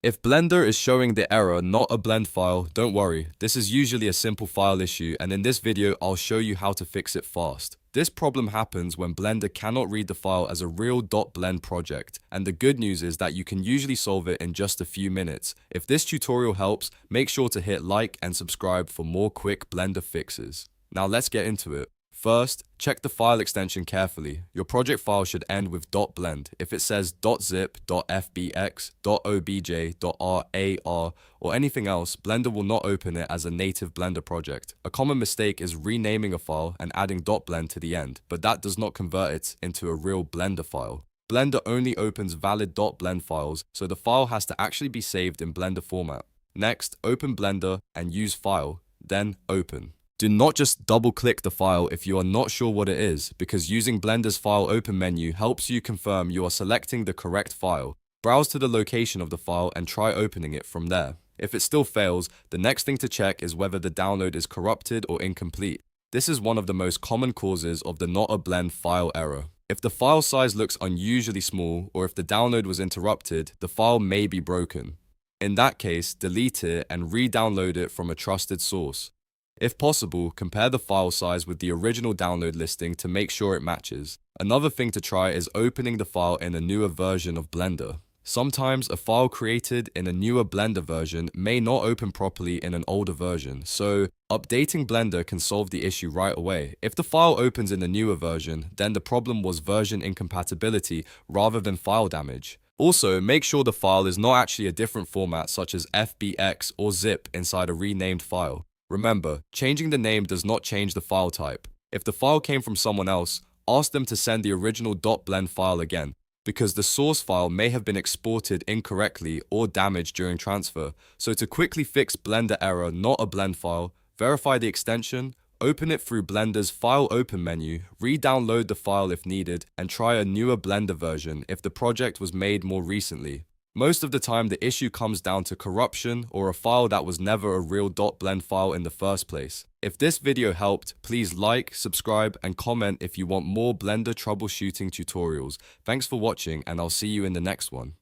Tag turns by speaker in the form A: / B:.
A: If Blender is showing the error, not a blend file, don't worry. This is usually a simple file issue, and in this video, I'll show you how to fix it fast. This problem happens when Blender cannot read the file as a real .blend project, and the good news is that you can usually solve it in just a few minutes. If this tutorial helps, make sure to hit like and subscribe for more quick Blender fixes. Now let's get into it. First, check the file extension carefully. Your project file should end with .blend. If it says .zip, .fbx, .obj, .rar, or anything else, Blender will not open it as a native Blender project. A common mistake is renaming a file and adding .blend to the end, but that does not convert it into a real Blender file. Blender only opens valid .blend files, so the file has to actually be saved in Blender format. Next, open Blender and use File, then Open. Do not just double-click the file if you are not sure what it is, because using Blender's File Open menu helps you confirm you are selecting the correct file. Browse to the location of the file and try opening it from there. If it still fails, the next thing to check is whether the download is corrupted or incomplete. This is one of the most common causes of the not a blend file error. If the file size looks unusually small, or if the download was interrupted, the file may be broken. In that case, delete it and re-download it from a trusted source. If possible, compare the file size with the original download listing to make sure it matches. Another thing to try is opening the file in a newer version of Blender. Sometimes a file created in a newer Blender version may not open properly in an older version, so updating Blender can solve the issue right away. If the file opens in the newer version, then the problem was version incompatibility rather than file damage. Also, make sure the file is not actually a different format such as FBX or zip inside a renamed file. Remember, changing the name does not change the file type. If the file came from someone else, ask them to send the original .blend file again, because the source file may have been exported incorrectly or damaged during transfer. So to quickly fix Blender error not a blend file, verify the extension, open it through Blender's File Open menu, re-download the file if needed, and try a newer Blender version if the project was made more recently. Most of the time, the issue comes down to corruption or a file that was never a real .blend file in the first place. If this video helped, please like, subscribe, and comment if you want more Blender troubleshooting tutorials. Thanks for watching, and I'll see you in the next one.